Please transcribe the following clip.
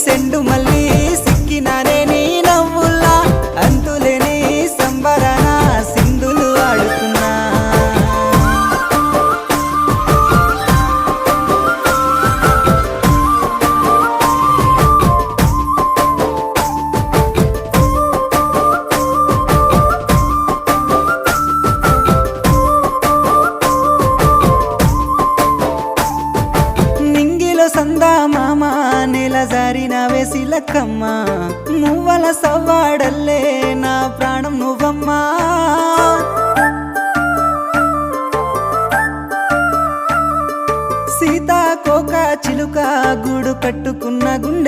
సెండు మళ్ళీ సిక్కినానే నీ నవ్వుల్లా అంతులేని సంబరాన సింధులు ఆడుతున్నా సందా మామ నెల జారిన వేసిలక్కమ్మ మువ్వల సవ్వాడల్లే నా ప్రాణం నువ్వమ్మా సీతాకోక చిలుక గూడు కట్టుకున్న గుండె